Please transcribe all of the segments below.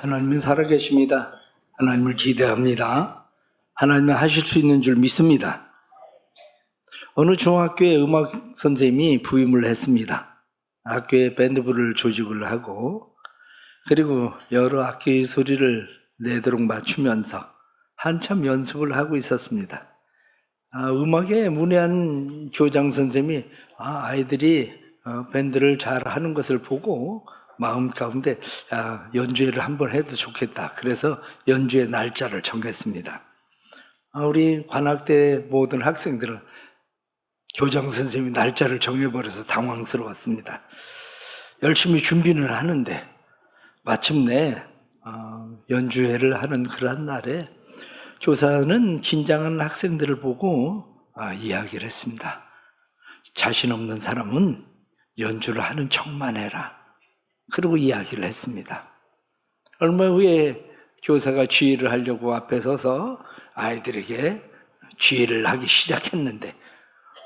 하나님은 살아계십니다. 하나님을 기대합니다. 하나님은 하실 수 있는 줄 믿습니다. 어느 중학교의 음악 선생님이 부임을 했습니다. 학교에 밴드부를 조직을 하고 그리고 여러 악기의 소리를 내도록 맞추면서 한참 연습을 하고 있었습니다. 음악에 문외한 교장 선생님이 아이들이 밴드를 잘 하는 것을 보고 마음 가운데 연주회를 한번 해도 좋겠다. 그래서 연주회 날짜를 정했습니다. 우리 관악대 모든 학생들은 교장 선생님이 날짜를 정해버려서 당황스러웠습니다. 열심히 준비는 하는데 마침내 연주회를 하는 그런 날에 교사는 긴장하는 학생들을 보고 이야기를 했습니다. 자신 없는 사람은 연주를 하는 척만 해라. 그리고 이야기를 했습니다. 얼마 후에 교사가 지휘를 하려고 앞에 서서 아이들에게 지휘를 하기 시작했는데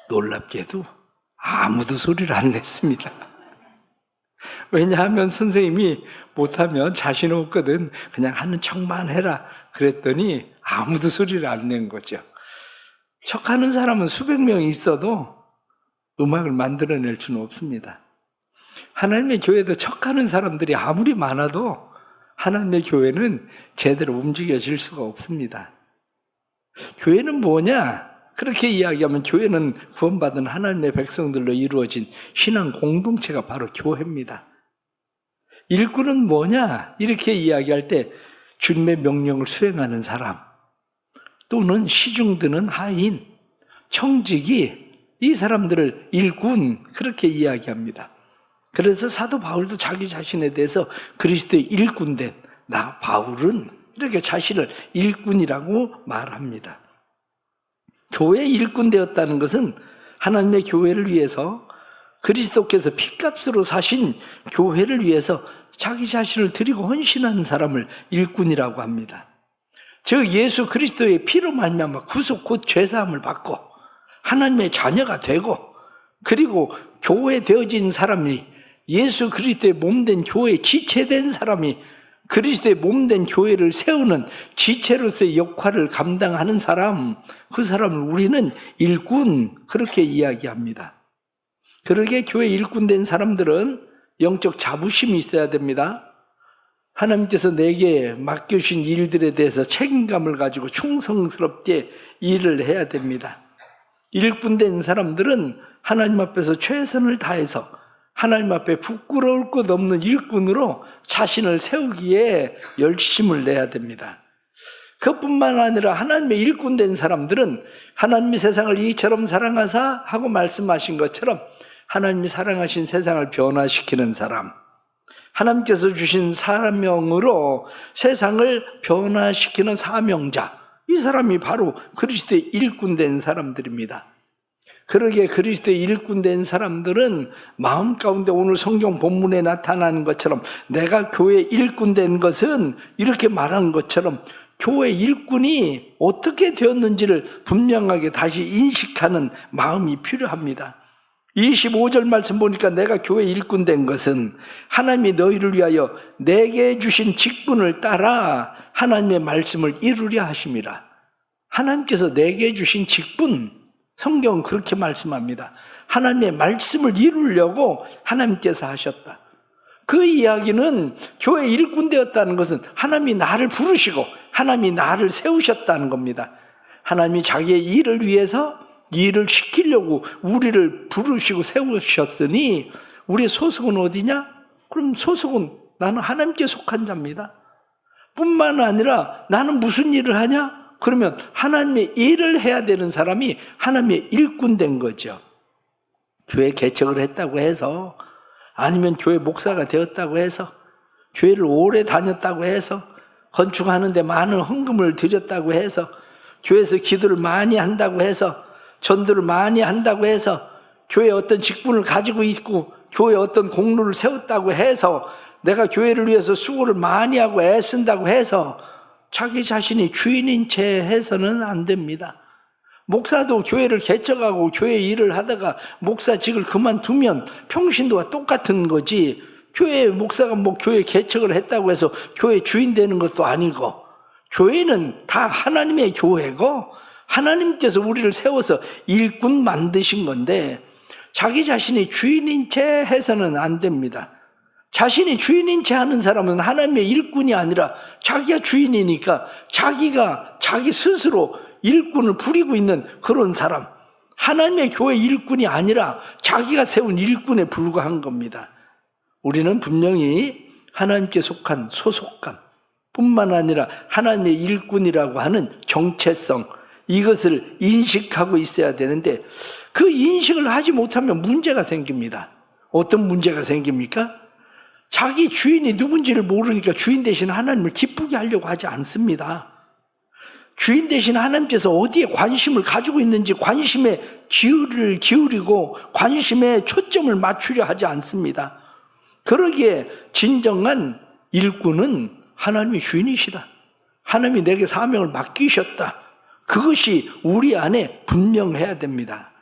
놀랍게도 아무도 소리를 안 냈습니다. 왜냐하면 선생님이 못하면 자신 없거든. 그냥 하는 척만 해라. 그랬더니 아무도 소리를 안 낸 거죠. 척하는 사람은 수백 명이 있어도 음악을 만들어낼 수는 없습니다. 하나님의 교회도 척하는 사람들이 아무리 많아도 하나님의 교회는 제대로 움직여질 수가 없습니다. 교회는 뭐냐? 그렇게 이야기하면 교회는 구원받은 하나님의 백성들로 이루어진 신앙 공동체가 바로 교회입니다. 일꾼은 뭐냐? 이렇게 이야기할 때 주님의 명령을 수행하는 사람 또는 시중 드는 하인, 청지기 이 사람들을 일꾼 그렇게 이야기합니다. 그래서 사도 바울도 자기 자신에 대해서 그리스도의 일꾼된 나 바울은 이렇게 자신을 일꾼이라고 말합니다. 교회의 일꾼 되었다는 것은 하나님의 교회를 위해서 그리스도께서 핏값으로 사신 교회를 위해서 자기 자신을 드리고 헌신한 사람을 일꾼이라고 합니다. 즉 예수 그리스도의 피로 말미암아 구속 곧 죄사함을 받고 하나님의 자녀가 되고 그리고 교회 되어진 사람이 예수 그리스도의 몸된 교회의 지체된 사람이 그리스도의 몸된 교회를 세우는 지체로서의 역할을 감당하는 사람, 그 사람을 우리는 일꾼 그렇게 이야기합니다. 그러게 교회 일꾼된 사람들은 영적 자부심이 있어야 됩니다. 하나님께서 내게 맡겨주신 일들에 대해서 책임감을 가지고 충성스럽게 일을 해야 됩니다. 일꾼된 사람들은 하나님 앞에서 최선을 다해서 하나님 앞에 부끄러울 것 없는 일꾼으로 자신을 세우기에 열심을 내야 됩니다. 그뿐만 아니라 하나님의 일꾼된 사람들은 하나님이 세상을 이처럼 사랑하사 하고 말씀하신 것처럼 하나님이 사랑하신 세상을 변화시키는 사람, 하나님께서 주신 사명으로 세상을 변화시키는 사명자, 이 사람이 바로 그리스도의 일꾼된 사람들입니다. 그러기에 그리스도의 일꾼된 사람들은 마음 가운데 오늘 성경 본문에 나타나는 것처럼 내가 교회 일꾼된 것은 이렇게 말하는 것처럼 교회 일꾼이 어떻게 되었는지를 분명하게 다시 인식하는 마음이 필요합니다. 25절 말씀 보니까 내가 교회 일꾼된 것은 하나님이 너희를 위하여 내게 주신 직분을 따라 하나님의 말씀을 이루려 하심이라. 하나님께서 내게 주신 직분, 성경은 그렇게 말씀합니다. 하나님의 말씀을 이루려고 하나님께서 하셨다. 그 이야기는 교회 일꾼 되었다는 것은 하나님이 나를 부르시고 하나님이 나를 세우셨다는 겁니다. 하나님이 자기의 일을 위해서 일을 시키려고 우리를 부르시고 세우셨으니 우리의 소속은 어디냐? 그럼 소속은 나는 하나님께 속한 자입니다. 뿐만 아니라 나는 무슨 일을 하냐? 그러면 하나님의 일을 해야 되는 사람이 하나님의 일꾼 된 거죠. 교회 개척을 했다고 해서 아니면 교회 목사가 되었다고 해서 교회를 오래 다녔다고 해서 건축하는데 많은 헌금을 드렸다고 해서 교회에서 기도를 많이 한다고 해서 전도를 많이 한다고 해서 교회에 어떤 직분을 가지고 있고 교회에 어떤 공로를 세웠다고 해서 내가 교회를 위해서 수고를 많이 하고 애쓴다고 해서 자기 자신이 주인인 채 해서는 안 됩니다. 목사도 교회를 개척하고 교회 일을 하다가 목사직을 그만두면 평신도와 똑같은 거지 교회 목사가 뭐 교회 개척을 했다고 해서 교회 주인 되는 것도 아니고, 교회는 다 하나님의 교회고 하나님께서 우리를 세워서 일꾼 만드신 건데, 자기 자신이 주인인 채 해서는 안 됩니다. 자신이 주인인 채 하는 사람은 하나님의 일꾼이 아니라 자기가 주인이니까 자기가 자기 스스로 일꾼을 부리고 있는 그런 사람, 하나님의 교회 일꾼이 아니라 자기가 세운 일꾼에 불과한 겁니다. 우리는 분명히 하나님께 속한 소속감 뿐만 아니라 하나님의 일꾼이라고 하는 정체성, 이것을 인식하고 있어야 되는데, 그 인식을 하지 못하면 문제가 생깁니다. 어떤 문제가 생깁니까? 자기 주인이 누군지를 모르니까 주인 대신 하나님을 기쁘게 하려고 하지 않습니다. 주인 대신 하나님께서 어디에 관심을 가지고 있는지 관심에 기울을 기울이고 관심에 초점을 맞추려 하지 않습니다. 그러기에 진정한 일꾼은 하나님이 주인이시다, 하나님이 내게 사명을 맡기셨다, 그것이 우리 안에 분명해야 됩니다.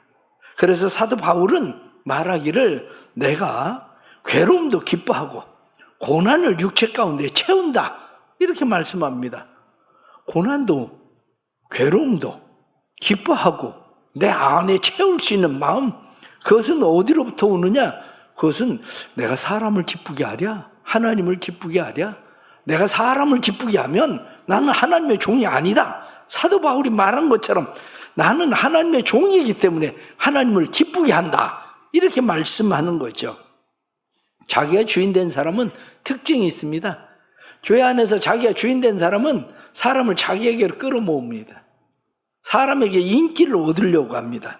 그래서 사도 바울은 말하기를 내가 괴로움도 기뻐하고 고난을 육체 가운데 채운다, 이렇게 말씀합니다. 고난도 괴로움도 기뻐하고 내 안에 채울 수 있는 마음, 그것은 어디로부터 오느냐? 그것은 내가 사람을 기쁘게 하랴, 하나님을 기쁘게 하랴. 내가 사람을 기쁘게 하면 나는 하나님의 종이 아니다. 사도 바울이 말한 것처럼 나는 하나님의 종이기 때문에 하나님을 기쁘게 한다, 이렇게 말씀하는 거죠. 자기가 주인 된 사람은 특징이 있습니다. 교회 안에서 자기가 주인 된 사람은 사람을 자기에게로 끌어모읍니다. 사람에게 인기를 얻으려고 합니다.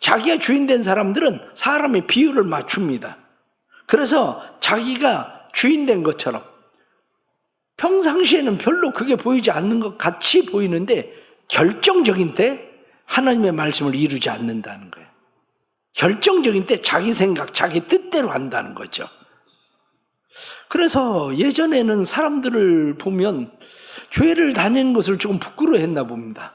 자기가 주인 된 사람들은 사람의 비율을 맞춥니다. 그래서 자기가 주인 된 것처럼 평상시에는 별로 그게 보이지 않는 것 같이 보이는데, 결정적인 때 하나님의 말씀을 이루지 않는다는 거예요. 결정적인 때 자기 생각, 자기 뜻대로 한다는 거죠. 그래서 예전에는 사람들을 보면 교회를 다니는 것을 조금 부끄러워했나 봅니다.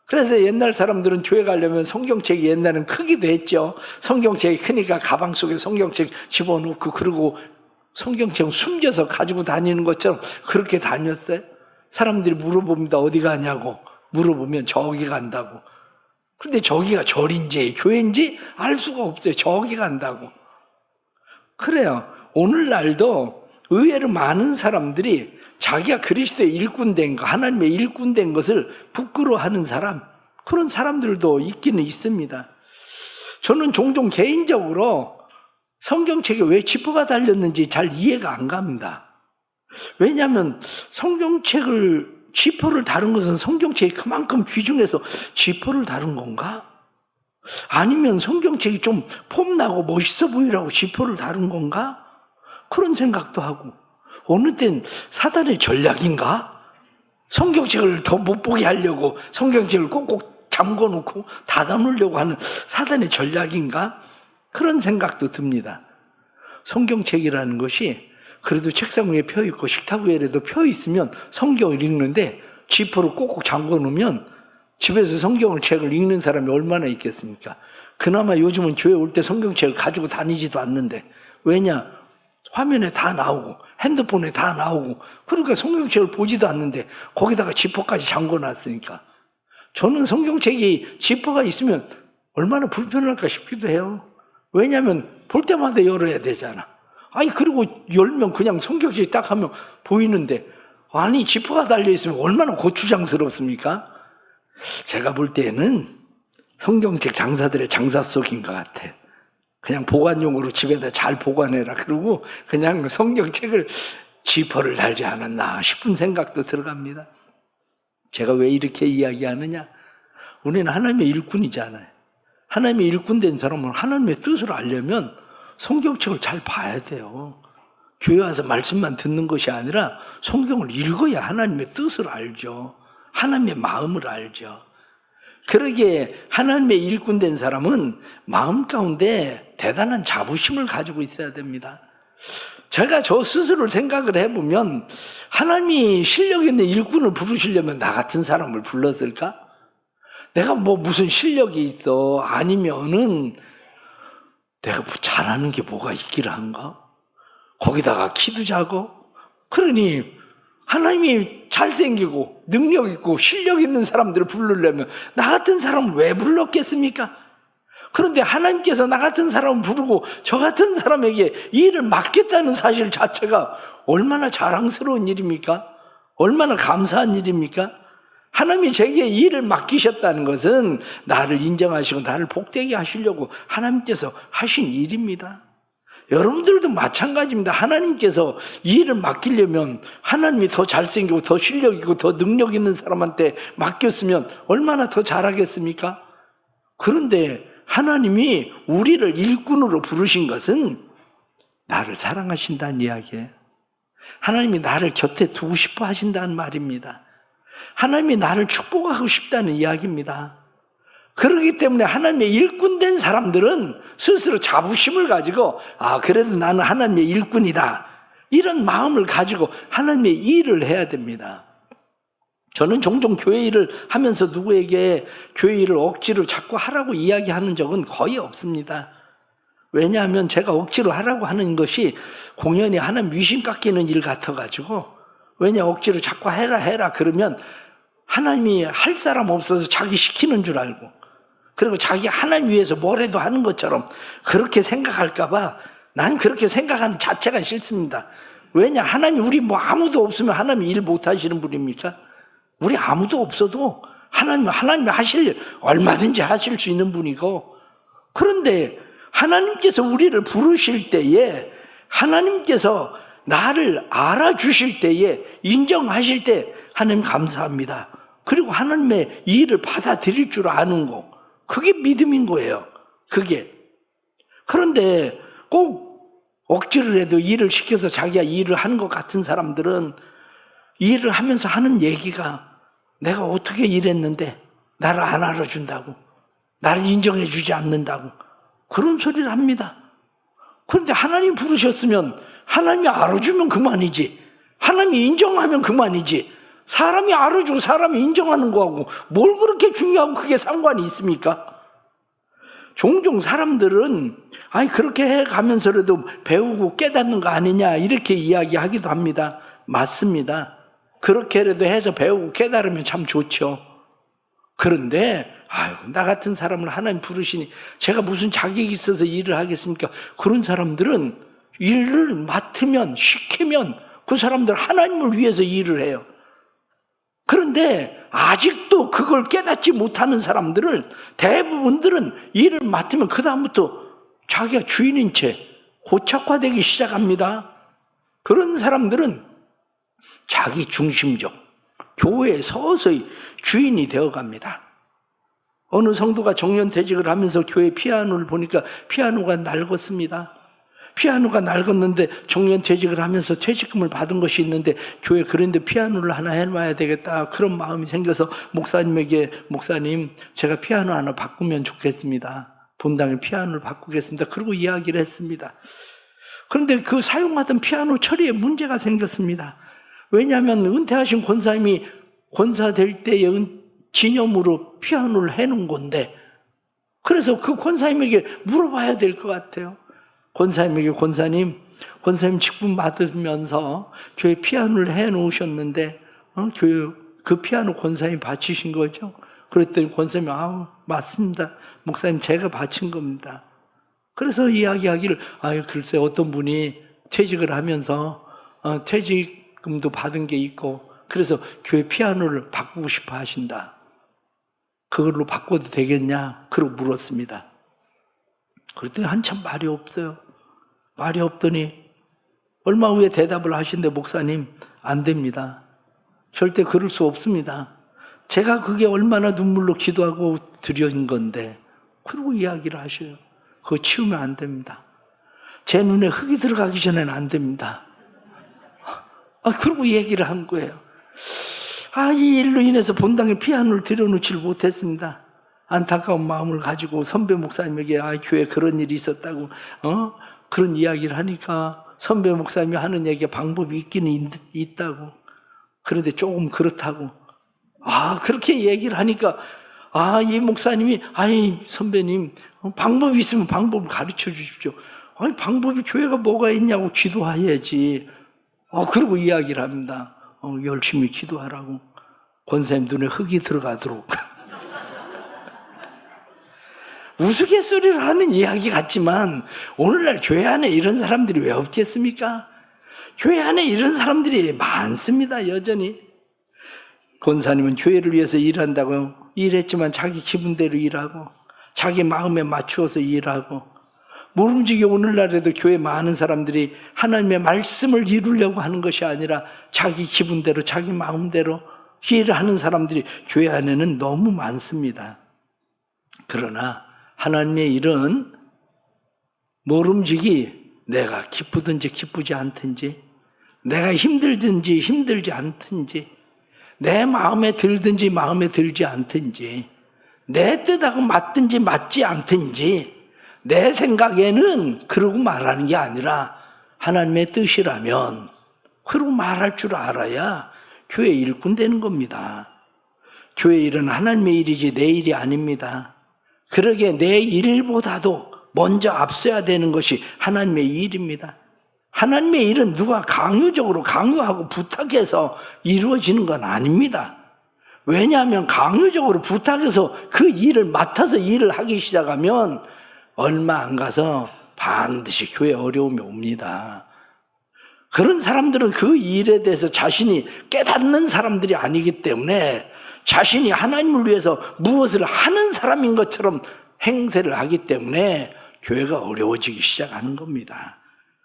그래서 옛날 사람들은 교회 가려면 성경책이 옛날엔 크기도 했죠. 성경책이 크니까 가방 속에 성경책 집어넣고, 그리고 성경책 숨겨서 가지고 다니는 것처럼 그렇게 다녔어요. 사람들이 물어봅니다. 어디 가냐고 물어보면 저기 간다고. 그런데 저기가 절인지 교회인지 알 수가 없어요. 저기 간다고. 그래요. 오늘날도 의외로 많은 사람들이 자기가 그리스도의 일꾼 된 것, 하나님의 일꾼 된 것을 부끄러워하는 사람, 그런 사람들도 있기는 있습니다. 저는 종종 개인적으로 성경책에 왜 지퍼가 달렸는지 잘 이해가 안 갑니다. 왜냐하면 성경책을 지퍼를 다룬 것은 성경책이 그만큼 귀중해서 지퍼를 다룬 건가? 아니면 성경책이 좀 폼나고 멋있어 보이라고 지퍼를 다룬 건가? 그런 생각도 하고, 어느 땐 사단의 전략인가? 성경책을 더 못 보게 하려고 성경책을 꼭꼭 잠궈놓고 닫아놓으려고 하는 사단의 전략인가? 그런 생각도 듭니다. 성경책이라는 것이 그래도 책상 위에 펴 있고 식탁 위에라도 펴 있으면 성경을 읽는데, 지퍼로 꼭꼭 잠궈 놓으면 집에서 책을 읽는 사람이 얼마나 있겠습니까? 그나마 요즘은 교회 올 때 성경책을 가지고 다니지도 않는데, 왜냐? 화면에 다 나오고 핸드폰에 다 나오고, 그러니까 성경책을 보지도 않는데 거기다가 지퍼까지 잠궈 놨으니까. 저는 성경책이 지퍼가 있으면 얼마나 불편할까 싶기도 해요. 왜냐하면 볼 때마다 열어야 되잖아. 아니, 그리고 열면 그냥 성경책 딱 하면 보이는데, 아니 지퍼가 달려있으면 얼마나 고추장스럽습니까? 제가 볼 때는 성경책 장사들의 장사 속인 것 같아요. 그냥 보관용으로 집에다 잘 보관해라 그러고 그냥 성경책을 지퍼를 달지 않았나 싶은 생각도 들어갑니다. 제가 왜 이렇게 이야기하느냐? 우리는 하나님의 일꾼이잖아요. 하나님의 일꾼 된 사람은 하나님의 뜻을 알려면 성경책을 잘 봐야 돼요. 교회 와서 말씀만 듣는 것이 아니라 성경을 읽어야 하나님의 뜻을 알죠. 하나님의 마음을 알죠. 그러기에 하나님의 일꾼 된 사람은 마음 가운데 대단한 자부심을 가지고 있어야 됩니다. 제가 저 스스로를 생각을 해보면, 하나님이 실력 있는 일꾼을 부르시려면 나 같은 사람을 불렀을까? 내가 뭐 무슨 실력이 있어? 아니면은 내가 뭐 잘하는 게 뭐가 있기를 한가? 거기다가 키도 작고, 그러니 하나님이 잘생기고 능력 있고 실력 있는 사람들을 부르려면 나 같은 사람을 왜 불렀겠습니까? 그런데 하나님께서 나 같은 사람을 부르고 저 같은 사람에게 이 일을 맡겼다는 사실 자체가 얼마나 자랑스러운 일입니까? 얼마나 감사한 일입니까? 하나님이 제게 이 일을 맡기셨다는 것은 나를 인정하시고 나를 복되게 하시려고 하나님께서 하신 일입니다. 여러분들도 마찬가지입니다. 하나님께서 이 일을 맡기려면 하나님이 더 잘생기고 더 실력 있고 더 능력 있는 사람한테 맡겼으면 얼마나 더 잘하겠습니까? 그런데 하나님이 우리를 일꾼으로 부르신 것은 나를 사랑하신다는 이야기예요. 하나님이 나를 곁에 두고 싶어 하신다는 말입니다. 하나님이 나를 축복하고 싶다는 이야기입니다. 그렇기 때문에 하나님의 일꾼된 사람들은 스스로 자부심을 가지고 그래도 나는 하나님의 일꾼이다, 이런 마음을 가지고 하나님의 일을 해야 됩니다. 저는 종종 교회 일을 하면서 누구에게 교회 일을 억지로 자꾸 하라고 이야기하는 적은 거의 없습니다. 왜냐하면 제가 억지로 하라고 하는 것이 공연히 하나님 위신 깎이는 일 같아가지고, 왜냐 억지로 자꾸 해라 그러면 하나님이 할 사람 없어서 자기 시키는 줄 알고, 그리고 자기 하나님 위해서 뭐라도 하는 것처럼 그렇게 생각할까봐 난 그렇게 생각하는 자체가 싫습니다. 왜냐, 하나님 우리 아무도 없으면 하나님 일 못하시는 분입니까? 우리 아무도 없어도 하나님이 하실 일 얼마든지 하실 수 있는 분이고, 그런데 하나님께서 우리를 부르실 때에, 하나님께서 나를 알아주실 때에, 인정하실 때 하나님 감사합니다. 그리고 하나님의 이 일을 받아들일 줄 아는 거, 그게 믿음인 거예요. 그게. 그런데 꼭 억지를 해도 일을 시켜서 자기가 일을 하는 것 같은 사람들은 일을 하면서 하는 얘기가 내가 어떻게 일했는데 나를 안 알아준다고, 나를 인정해 주지 않는다고, 그런 소리를 합니다. 그런데 하나님 부르셨으면 하나님이 알아주면 그만이지, 하나님이 인정하면 그만이지, 사람이 알아주고 사람이 인정하는 거하고 뭘 그렇게 중요하고 그게 상관이 있습니까? 종종 사람들은 그렇게 해가면서라도 배우고 깨닫는 거 아니냐 이렇게 이야기하기도 합니다. 맞습니다. 그렇게라도 해서 배우고 깨달으면 참 좋죠. 그런데 나 같은 사람을 하나님 부르시니 제가 무슨 자격이 있어서 일을 하겠습니까? 그런 사람들은 일을 맡으면, 시키면 그 사람들 하나님을 위해서 일을 해요. 그런데 아직도 그걸 깨닫지 못하는 사람들은, 대부분들은 일을 맡으면 그 다음부터 자기가 주인인 채 고착화되기 시작합니다. 그런 사람들은 자기 중심적, 교회에 서서히 주인이 되어갑니다. 어느 성도가 정년퇴직을 하면서 교회 피아노를 보니까 피아노가 낡았습니다. 피아노가 낡았는데 정년퇴직을 하면서 퇴직금을 받은 것이 있는데 교회 그런데 피아노를 하나 해놔야 되겠다, 그런 마음이 생겨서 목사님에게, 목사님 제가 피아노 하나 바꾸면 좋겠습니다, 본당에 피아노를 바꾸겠습니다, 그리고 이야기를 했습니다. 그런데 그 사용하던 피아노 처리에 문제가 생겼습니다. 왜냐하면 은퇴하신 권사님이 권사 될 때의 기념으로 피아노를 해놓은 건데, 그래서 그 권사님에게 물어봐야 될 것 같아요. 권사님에게, 권사님 직분 받으면서 교회 피아노를 해놓으셨는데 교회 그 피아노 권사님 바치신 거죠? 그랬더니 권사님이 맞습니다, 목사님 제가 바친 겁니다. 그래서 이야기하기를 글쎄 어떤 분이 퇴직을 하면서 퇴직금도 받은 게 있고 그래서 교회 피아노를 바꾸고 싶어 하신다, 그걸로 바꿔도 되겠냐? 그러고 물었습니다. 그랬더니 한참 말이 없어요. 말이 없더니 얼마 후에 대답을 하신데, 목사님 안 됩니다, 절대 그럴 수 없습니다, 제가 그게 얼마나 눈물로 기도하고 드린 건데, 그리고 이야기를 하셔요. 그거 치우면 안 됩니다, 제 눈에 흙이 들어가기 전에는 안 됩니다. 그리고 얘기를 한 거예요. 이 일로 인해서 본당에 피아노를 들여놓지를 못했습니다. 안타까운 마음을 가지고 선배 목사님에게 교회에 그런 일이 있었다고 그런 이야기를 하니까 선배 목사님이 하는 얘기가 방법이 있기는 있다고, 그런데 조금 그렇다고 그렇게 얘기를 하니까 이 목사님이 선배님 방법이 있으면 방법을 가르쳐 주십시오. 아니, 방법이 교회가 뭐가 있냐고 기도해야지. 그러고 이야기를 합니다. 열심히 기도하라고. 권사님 눈에 흙이 들어가도록. 우스갯소리를 하는 이야기 같지만 오늘날 교회 안에 이런 사람들이 왜 없겠습니까? 교회 안에 이런 사람들이 많습니다, 여전히. 권사님은 교회를 위해서 일한다고 일했지만 자기 기분대로 일하고 자기 마음에 맞추어서 일하고, 모름지기 오늘날에도 교회 많은 사람들이 하나님의 말씀을 이루려고 하는 것이 아니라 자기 기분대로 자기 마음대로 일하는 사람들이 교회 안에는 너무 많습니다. 그러나 하나님의 일은 모름지기 내가 기쁘든지 기쁘지 않든지, 내가 힘들든지 힘들지 않든지, 내 마음에 들든지 마음에 들지 않든지, 내 뜻하고 맞든지 맞지 않든지, 내 생각에는 그러고 말하는 게 아니라 하나님의 뜻이라면 그러고 말할 줄 알아야 교회 일꾼 되는 겁니다. 교회 일은 하나님의 일이지 내 일이 아닙니다. 그러기에 내 일보다도 먼저 앞서야 되는 것이 하나님의 일입니다. 하나님의 일은 누가 강요적으로 강요하고 부탁해서 이루어지는 건 아닙니다. 왜냐하면 강요적으로 부탁해서 그 일을 맡아서 일을 하기 시작하면 얼마 안 가서 반드시 교회에 어려움이 옵니다. 그런 사람들은 그 일에 대해서 자신이 깨닫는 사람들이 아니기 때문에 자신이 하나님을 위해서 무엇을 하는 사람인 것처럼 행세를 하기 때문에 교회가 어려워지기 시작하는 겁니다.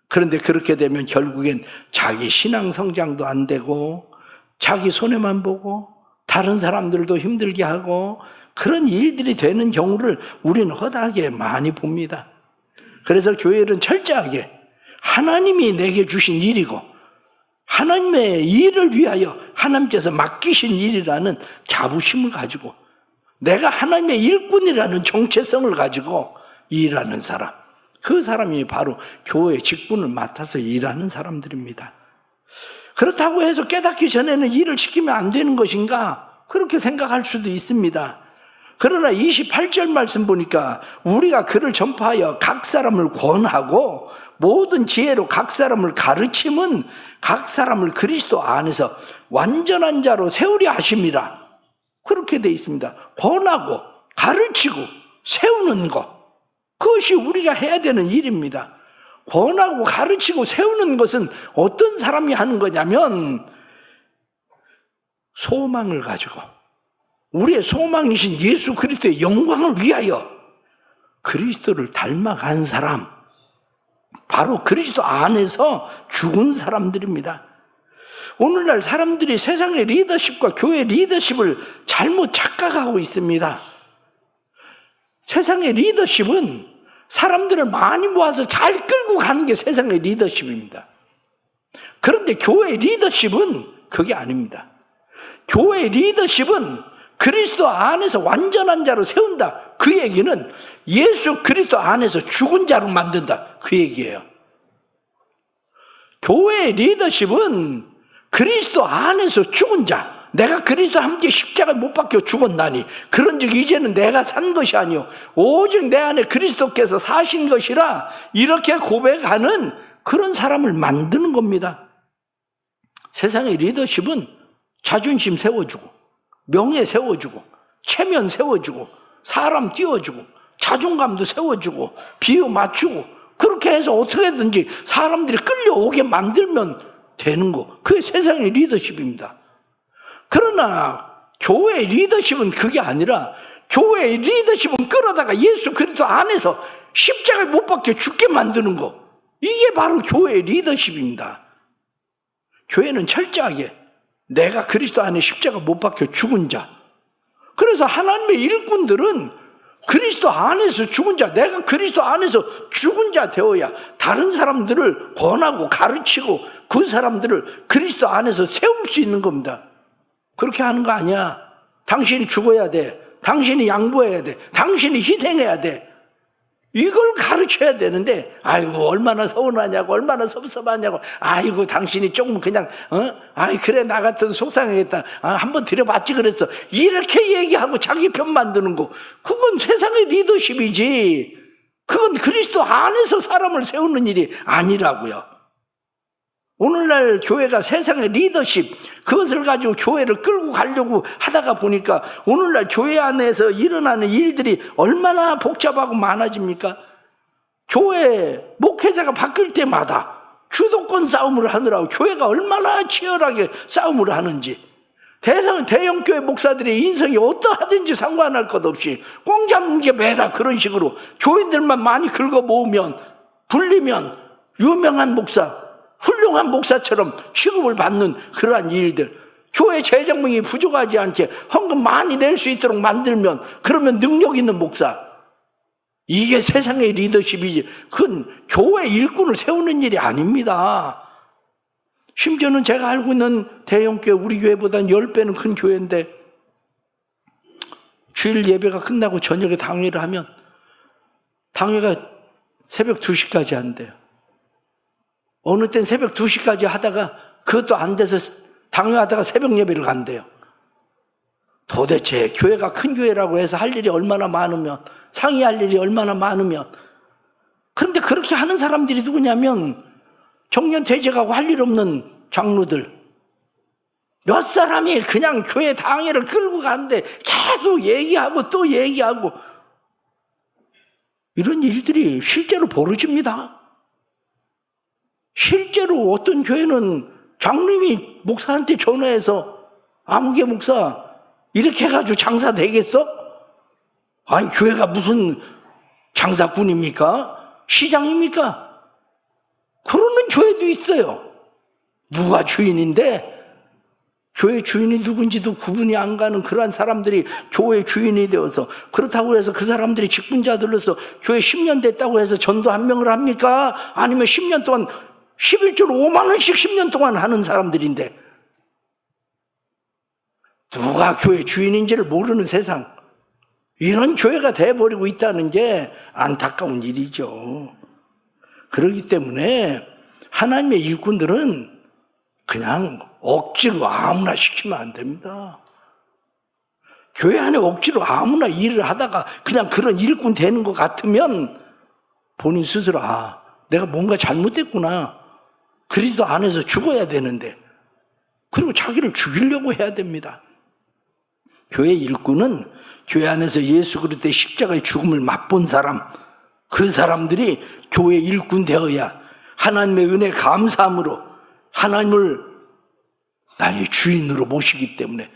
그런데 그렇게 되면 결국엔 자기 신앙 성장도 안 되고 자기 손해만 보고 다른 사람들도 힘들게 하고 그런 일들이 되는 경우를 우리는 허다하게 많이 봅니다. 그래서 교회는 철저하게 하나님이 내게 주신 일이고 하나님의 일을 위하여 하나님께서 맡기신 일이라는 자부심을 가지고 내가 하나님의 일꾼이라는 정체성을 가지고 일하는 사람, 그 사람이 바로 교회 직분을 맡아서 일하는 사람들입니다. 그렇다고 해서 깨닫기 전에는 일을 시키면 안 되는 것인가? 그렇게 생각할 수도 있습니다. 그러나 28절 말씀 보니까 우리가 그를 전파하여 각 사람을 권하고 모든 지혜로 각 사람을 가르침은 각 사람을 그리스도 안에서 완전한 자로 세우려 하심이라. 그렇게 되어 있습니다. 권하고 가르치고 세우는 것, 그것이 우리가 해야 되는 일입니다. 권하고 가르치고 세우는 것은 어떤 사람이 하는 거냐면 소망을 가지고 우리의 소망이신 예수 그리스도의 영광을 위하여 그리스도를 닮아간 사람, 바로 그리스도 안에서 죽은 사람들입니다. 오늘날 사람들이 세상의 리더십과 교회 리더십을 잘못 착각하고 있습니다. 세상의 리더십은 사람들을 많이 모아서 잘 끌고 가는 게 세상의 리더십입니다. 그런데 교회 리더십은 그게 아닙니다. 교회 리더십은 그리스도 안에서 완전한 자로 세운다. 그 얘기는 예수 그리스도 안에서 죽은 자로 만든다. 그 얘기예요. 교회의 리더십은 그리스도 안에서 죽은 자, 내가 그리스도 함께 십자가에 못 박혀 죽었나니 그런즉 이제는 내가 산 것이 아니요 오직 내 안에 그리스도께서 사신 것이라, 이렇게 고백하는 그런 사람을 만드는 겁니다. 세상의 리더십은 자존심 세워주고 명예 세워주고 체면 세워주고 사람 띄워주고 자존감도 세워주고 비유 맞추고 그렇게 해서 어떻게든지 사람들이 끌려오게 만들면 되는 거, 그게 세상의 리더십입니다. 그러나 교회의 리더십은 그게 아니라 교회의 리더십은 끌어다가 예수 그리스도 안에서 십자가에 못 박혀 죽게 만드는 거, 이게 바로 교회의 리더십입니다. 교회는 철저하게 내가 그리스도 안에 십자가 못 박혀 죽은 자, 그래서 하나님의 일꾼들은 그리스도 안에서 죽은 자, 내가 그리스도 안에서 죽은 자 되어야 다른 사람들을 권하고 가르치고 그 사람들을 그리스도 안에서 세울 수 있는 겁니다. 그렇게 하는 거 아니야. 당신이 죽어야 돼, 당신이 양보해야 돼, 당신이 희생해야 돼, 이걸 가르쳐야 되는데, 아이고 얼마나 서운하냐고, 얼마나 섭섭하냐고, 아이고 당신이 조금 그냥 아이 그래 나 같아도 속상하겠다, 한번 들여봤지 그랬어, 이렇게 얘기하고 자기 편 만드는 거, 그건 세상의 리더십이지 그건 그리스도 안에서 사람을 세우는 일이 아니라고요. 오늘날 교회가 세상의 리더십, 그것을 가지고 교회를 끌고 가려고 하다가 보니까 오늘날 교회 안에서 일어나는 일들이 얼마나 복잡하고 많아집니까? 교회 목회자가 바뀔 때마다 주도권 싸움을 하느라고 교회가 얼마나 치열하게 싸움을 하는지, 대형교회 목사들의 인성이 어떠하든지 상관할 것 없이 꽁장게 매다 그런 식으로 교인들만 많이 긁어 모으면, 불리면 유명한 목사, 훌륭한 목사처럼 취급을 받는 그러한 일들, 교회 재정이 부족하지 않게 헌금 많이 낼 수 있도록 만들면, 그러면 능력 있는 목사, 이게 세상의 리더십이지, 그건 교회 일꾼을 세우는 일이 아닙니다. 심지어는 제가 알고 있는 대형교회, 우리 교회보다는 10배는 큰 교회인데 주일 예배가 끝나고 저녁에 당회를 하면 당회가 새벽 2시까지 한대요. 어느 땐 새벽 2시까지 하다가 그것도 안 돼서 당회하다가 새벽 예배를 간대요. 도대체 교회가 큰 교회라고 해서 할 일이 얼마나 많으면, 상의할 일이 얼마나 많으면, 그런데 그렇게 하는 사람들이 누구냐면 정년퇴직하고 할 일 없는 장로들 몇 사람이 그냥 교회 당회를 끌고 가는데 계속 얘기하고 또 얘기하고, 이런 일들이 실제로 벌어집니다. 실제로 어떤 교회는 장로님이 목사한테 전화해서 아무개 목사 이렇게 해가지고 장사 되겠어? 아니 교회가 무슨 장사꾼입니까? 시장입니까? 그러는 교회도 있어요. 누가 주인인데 교회 주인이 누군지도 구분이 안 가는 그러한 사람들이 교회 주인이 되어서, 그렇다고 해서 그 사람들이 직분자들로서 교회 10년 됐다고 해서 전도 한 명을 합니까? 아니면 10년 동안 11조로 5만 원씩 10년 동안 하는 사람들인데 누가 교회 주인인지를 모르는 세상, 이런 교회가 돼버리고 있다는 게 안타까운 일이죠. 그렇기 때문에 하나님의 일꾼들은 그냥 억지로 아무나 시키면 안 됩니다. 교회 안에 억지로 아무나 일을 하다가 그냥 그런 일꾼 되는 것 같으면 본인 스스로 내가 뭔가 잘못했구나, 그리스도 안에서 죽어야 되는데, 그리고 자기를 죽이려고 해야 됩니다. 교회 일꾼은 교회 안에서 예수 그리스도의 십자가의 죽음을 맛본 사람, 그 사람들이 교회 일꾼 되어야 하나님의 은혜 감사함으로 하나님을 나의 주인으로 모시기 때문에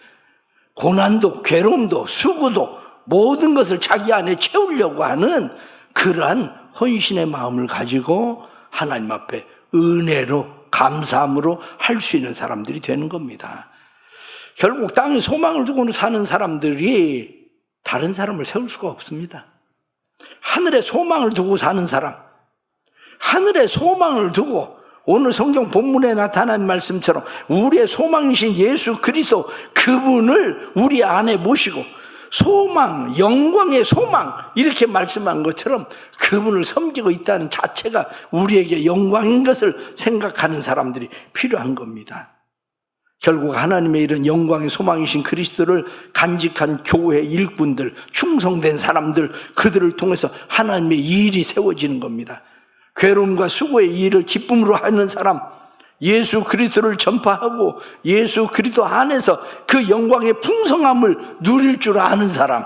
고난도 괴로움도 수고도 모든 것을 자기 안에 채우려고 하는 그러한 헌신의 마음을 가지고 하나님 앞에 은혜로 감사함으로 할 수 있는 사람들이 되는 겁니다. 결국 땅에 소망을 두고 사는 사람들이 다른 사람을 세울 수가 없습니다. 하늘에 소망을 두고 사는 사람, 하늘에 소망을 두고 오늘 성경 본문에 나타난 말씀처럼 우리의 소망이신 예수 그리스도, 그분을 우리 안에 모시고 소망, 영광의 소망, 이렇게 말씀한 것처럼 그분을 섬기고 있다는 자체가 우리에게 영광인 것을 생각하는 사람들이 필요한 겁니다. 결국 하나님의 이런 영광의 소망이신 그리스도를 간직한 교회 일꾼들, 충성된 사람들, 그들을 통해서 하나님의 일이 세워지는 겁니다. 괴로움과 수고의 일을 기쁨으로 하는 사람, 예수 그리스도를 전파하고 예수 그리스도 안에서 그 영광의 풍성함을 누릴 줄 아는 사람,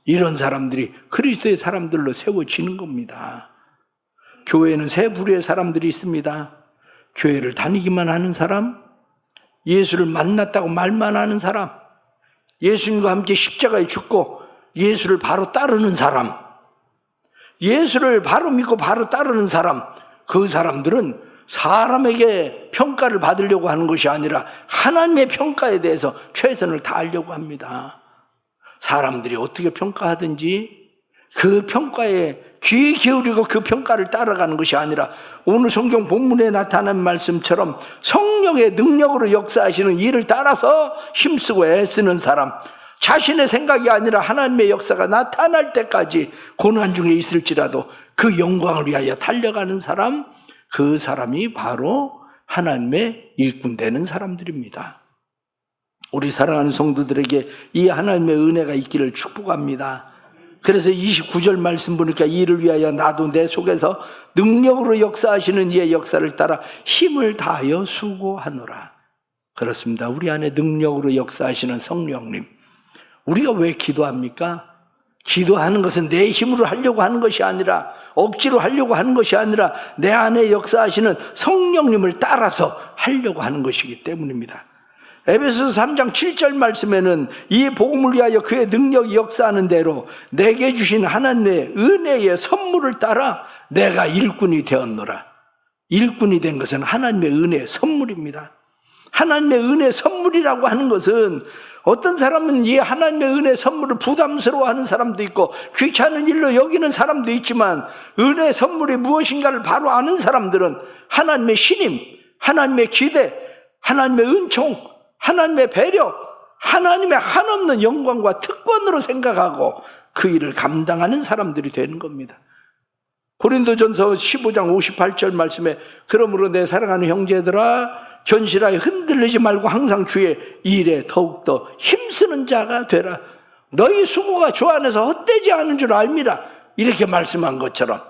이런 사람들이 그리스도의 사람들로 세워지는 겁니다. 교회에는 세 부류의 사람들이 있습니다. 교회를 다니기만 하는 사람, 예수를 만났다고 말만 하는 사람, 예수님과 함께 십자가에 죽고 예수를 바로 따르는 사람, 예수를 바로 믿고 바로 따르는 사람, 그 사람들은 사람에게 평가를 받으려고 하는 것이 아니라 하나님의 평가에 대해서 최선을 다하려고 합니다. 사람들이 어떻게 평가하든지 그 평가에 귀 기울이고 그 평가를 따라가는 것이 아니라 오늘 성경 본문에 나타난 말씀처럼 성령의 능력으로 역사하시는 일을 따라서 힘쓰고 애쓰는 사람, 자신의 생각이 아니라 하나님의 역사가 나타날 때까지 고난 중에 있을지라도 그 영광을 위하여 달려가는 사람, 그 사람이 바로 하나님의 일꾼 되는 사람들입니다. 우리 사랑하는 성도들에게 이 하나님의 은혜가 있기를 축복합니다. 그래서 29절 말씀 보니까 이를 위하여 나도 내 속에서 능력으로 역사하시는 이의 역사를 따라 힘을 다하여 수고하노라. 그렇습니다. 우리 안에 능력으로 역사하시는 성령님. 우리가 왜 기도합니까? 기도하는 것은 내 힘으로 하려고 하는 것이 아니라, 억지로 하려고 하는 것이 아니라 내 안에 역사하시는 성령님을 따라서 하려고 하는 것이기 때문입니다. 에베소서 3장 7절 말씀에는 이 복음을 위하여 그의 능력이 역사하는 대로 내게 주신 하나님의 은혜의 선물을 따라 내가 일꾼이 되었노라. 일꾼이 된 것은 하나님의 은혜의 선물입니다. 하나님의 은혜의 선물이라고 하는 것은 어떤 사람은 이 하나님의 은혜의 선물을 부담스러워하는 사람도 있고 귀찮은 일로 여기는 사람도 있지만, 은혜의 선물이 무엇인가를 바로 아는 사람들은 하나님의 신임, 하나님의 기대, 하나님의 은총, 하나님의 배려, 하나님의 한없는 영광과 특권으로 생각하고 그 일을 감당하는 사람들이 되는 겁니다. 고린도전서 15장 58절 말씀에 그러므로 내 사랑하는 형제들아 견실하여 흔들리지 말고 항상 주의 일에 더욱더 힘쓰는 자가 되라. 너희 수고가 주 안에서 헛되지 않은 줄 알미라. 이렇게 말씀한 것처럼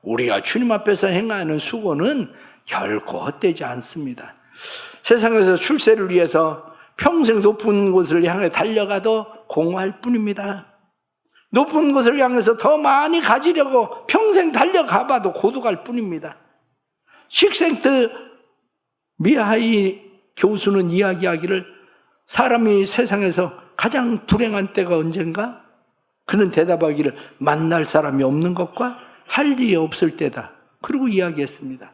우리가 주님 앞에서 행하는 수고는 결코 헛되지 않습니다. 세상에서 출세를 위해서 평생 높은 곳을 향해 달려가도 공허할 뿐입니다. 높은 곳을 향해서 더 많이 가지려고 평생 달려가봐도 고독할 뿐입니다. 식생트 미하이 교수는 이야기하기를, 사람이 세상에서 가장 불행한 때가 언젠가? 그는 대답하기를 만날 사람이 없는 것과 할 일이 없을 때다. 그리고 이야기했습니다.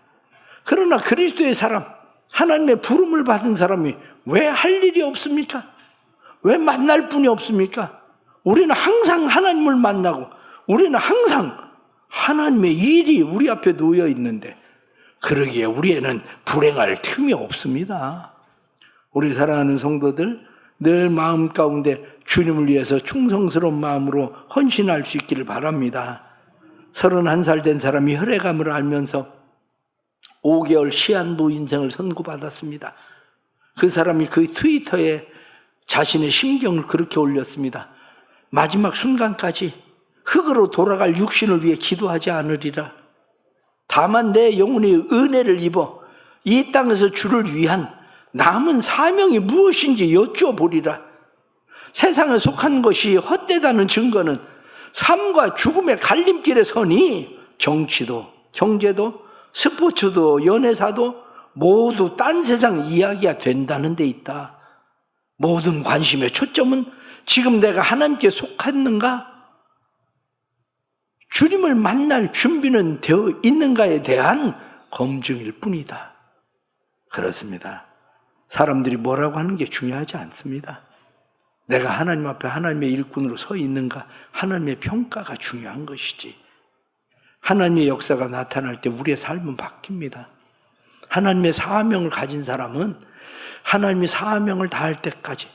그러나 그리스도의 사람, 하나님의 부름을 받은 사람이 왜 할 일이 없습니까? 왜 만날 분이 없습니까? 우리는 항상 하나님을 만나고 우리는 항상 하나님의 일이 우리 앞에 놓여 있는데, 그러기에 우리에는 불행할 틈이 없습니다. 우리 사랑하는 성도들, 늘 마음 가운데 주님을 위해서 충성스러운 마음으로 헌신할 수 있기를 바랍니다. 31살 된 사람이 혈액암을 알면서 5개월 시한부 인생을 선고받았습니다. 그 사람이 그 트위터에 자신의 심경을 그렇게 올렸습니다. 마지막 순간까지 흙으로 돌아갈 육신을 위해 기도하지 않으리라. 다만 내 영혼이 은혜를 입어 이 땅에서 주를 위한 남은 사명이 무엇인지 여쭈어보리라. 세상에 속한 것이 헛되다는 증거는 삶과 죽음의 갈림길에 서니 정치도, 경제도, 스포츠도, 연애사도 모두 딴 세상 이야기가 된다는 데 있다. 모든 관심의 초점은 지금 내가 하나님께 속했는가? 주님을 만날 준비는 되어 있는가에 대한 검증일 뿐이다. 그렇습니다. 사람들이 뭐라고 하는 게 중요하지 않습니다. 내가 하나님 앞에 하나님의 일꾼으로 서 있는가, 하나님의 평가가 중요한 것이지. 하나님의 역사가 나타날 때 우리의 삶은 바뀝니다. 하나님의 사명을 가진 사람은 하나님의 사명을 다할 때까지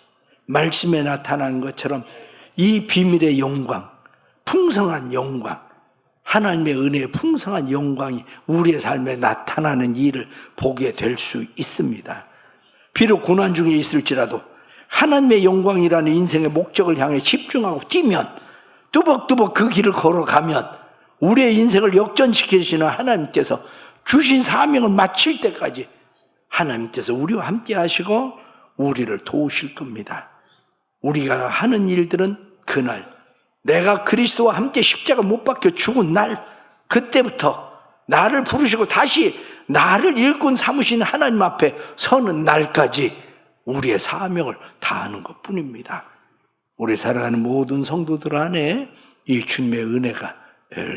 말씀에 나타나는 것처럼 이 비밀의 영광, 풍성한 영광, 하나님의 은혜의 풍성한 영광이 우리의 삶에 나타나는 일을 보게 될 수 있습니다. 비록 고난 중에 있을지라도 하나님의 영광이라는 인생의 목적을 향해 집중하고 뛰면, 뚜벅뚜벅 그 길을 걸어가면 우리의 인생을 역전시키시는 하나님께서 주신 사명을 마칠 때까지 하나님께서 우리와 함께 하시고 우리를 도우실 겁니다. 우리가 하는 일들은 그날, 내가 그리스도와 함께 십자가 못 박혀 죽은 날, 그때부터 나를 부르시고 다시 나를 일꾼 삼으신 하나님 앞에 서는 날까지 우리의 사명을 다하는 것 뿐입니다. 우리 사랑하는 모든 성도들 안에 이 주님의 은혜가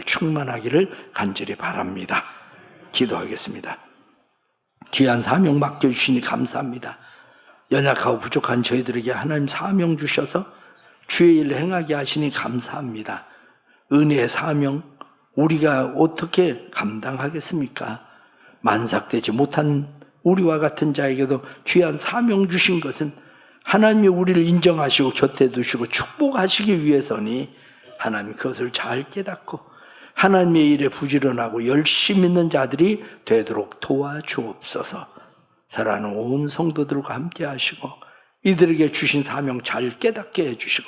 충만하기를 간절히 바랍니다. 기도하겠습니다. 귀한 사명 맡겨주시니 감사합니다. 연약하고 부족한 저희들에게 하나님 사명 주셔서 주의 일을 행하게 하시니 감사합니다. 은혜의 사명 우리가 어떻게 감당하겠습니까? 만삭되지 못한 우리와 같은 자에게도 귀한 사명 주신 것은 하나님이 우리를 인정하시고 곁에 두시고 축복하시기 위해서니 하나님 그것을 잘 깨닫고 하나님의 일에 부지런하고 열심 있는 자들이 되도록 도와주옵소서. 사랑하는 온 성도들과 함께 하시고 이들에게 주신 사명 잘 깨닫게 해주시고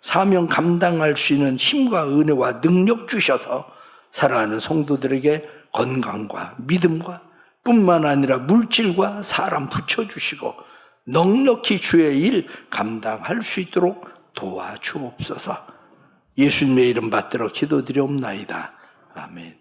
사명 감당할 수 있는 힘과 은혜와 능력 주셔서 살아가는 성도들에게 건강과 믿음과 뿐만 아니라 물질과 사람 붙여주시고 넉넉히 주의 일 감당할 수 있도록 도와주옵소서. 예수님의 이름 받들어 기도드리옵나이다. 아멘.